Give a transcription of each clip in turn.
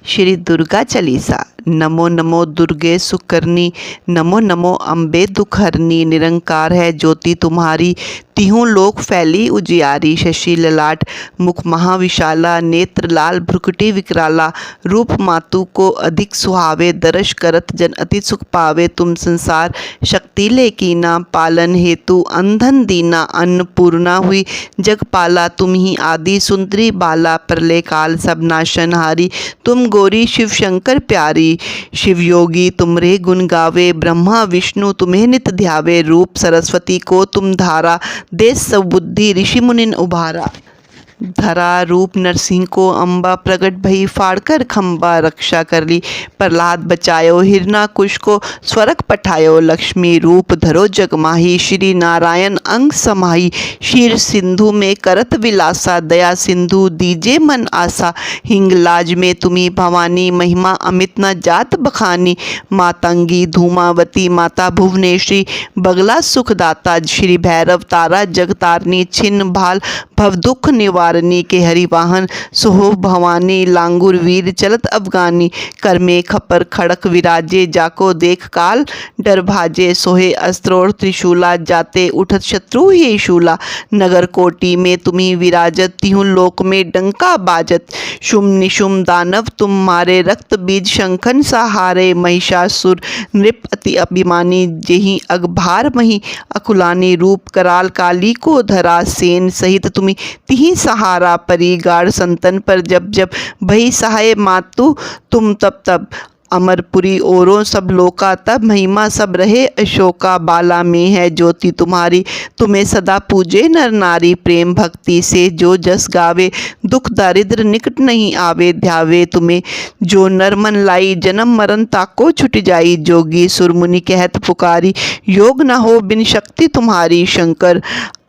श्री दुर्गा चालीसा। नमो नमो दुर्गे सुकरनी, नमो नमो अम्बे दुखहरनी। निरंकार है ज्योति तुम्हारी, तिहूं लोक फैली उजियारी। शशि ललाट मुख महाविशाला, नेत्र लाल भ्रुकुटी विकराला। रूप मातु को अधिक सुहावे, दर्श करत जन अति सुख पावे। तुम संसार शक्ति ले कीना, पालन हेतु अंधन दीना। अन्नपूर्णा हुई जगपाला, तुम ही आदि सुंदरी बाला। प्रलय काल सब नाशनहारी, तुम गौरी शिव शंकर प्यारी। शिव योगी तुमरे गुण गावे, ब्रह्मा विष्णु तुम्हें नित ध्यावे। रूप सरस्वती को तुम धारा, देश सब बुद्धि ऋषि मुनिन उभारा। धरा रूप नरसिंह को अम्बा, प्रगट भई फाड़कर खम्बा। रक्षा कर ली प्रहलाद बचायो, हिरणाकुश को स्वर्ग पठायो। लक्ष्मी रूप धरो जगमाही, श्री नारायण अंग समाही। क्षीर सिंधु में करत विलासा, दया सिंधु दीजे मन आसा। हिंगलाज में तुम्ही भवानी, महिमा अमित न जात बखानी। मातंगी धूमावती माता भुवनेश्वरी, बगला सुखदाता। श्री भैरव तारा जगतारनी, छिन्न भाल भव दुख निवारणी। के हरिवाहन सोहो भवानी, लांगुर वीर चलत अफगानी। कर में खपर खड़क विराजे, जाको देख काल डर भाजे। सोहे अस्त्रोर त्रिशूला, जाते उठत शत्रु ही शूला। नगर कोटि में तुम्ही विराजत, तिहूं लोक में डंका बाजत। शुम निशुम दानव तुम मारे, रक्त बीज शंखन सहारे। महिषासुर नृप अति अभिमानी, जेहि अगभार मही अकुलानी। रूप कराल काली को धरा, सेन सहित तुम्ही तिहि सहारा। परी गाढ़ संतन पर जब जब, भई सहाय मातु तुम तब तब। अमरपुरी ओरों सब लोका, तब महिमा सब रहे अशोका। बाला में है ज्योति तुम्हारी, तुम्हें सदा पूजे नर नारी। प्रेम भक्ति से जो जस गावे, दुख दारिद्र निकट नहीं आवे। ध्यावे तुम्हें जो नर मन लाई, जन्म मरण ताको छुट जाई। जोगी सुरमुनि कहत पुकारी, योग न हो बिन शक्ति तुम्हारी। शंकर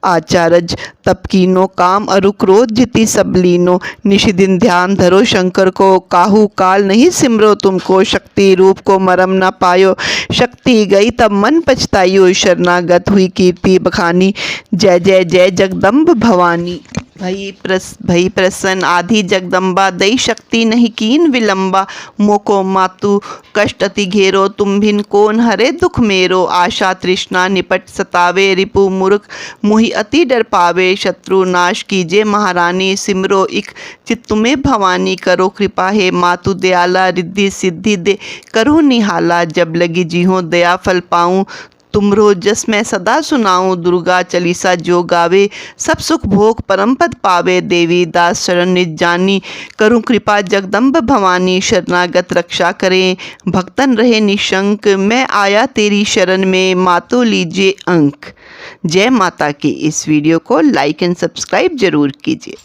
आचारज तप कीनो, काम अरु क्रोध जिति सब लीनो। निश दिन ध्यान धरो शंकर को, काहू काल नहीं सिमरो तुमको। शक्ति रूप को मरम न पायो, शक्ति गई तब मन पछतायो। शरणागत हुई कीर्ति बखानी, जय जय जय जगदम्ब भवानी। भई प्रसन्न आदि जगदम्बा, दई शक्ति नहीं कीन विलंबा। मोको मातु कष्ट अति घेरो, तुम भिन कौन हरे दुख मेरो। आशा तृष्णा निपट सतावे, रिपु मूर्ख मोहि अति डर पावे। शत्रु नाश कीजे महारानी, सिमरो इक चित तुम्हें भवानी। करो कृपा हे मातु दयाला, रिद्धि सिद्धि दे करो निहाला। जब लगी जीहो दया फल पाऊँ, तुमरो जस मैं सदा सुनाऊं। दुर्गा चालीसा जो गावे, सब सुख भोग परम पद पावे। देवी दास शरण निज जानी, करूं कृपा जगदम्ब भवानी। शरणागत रक्षा करें, भक्तन रहे निशंक। मैं आया तेरी शरण में, मातो लीजिए अंक। जय माता की। इस वीडियो को लाइक एंड सब्सक्राइब जरूर कीजिए।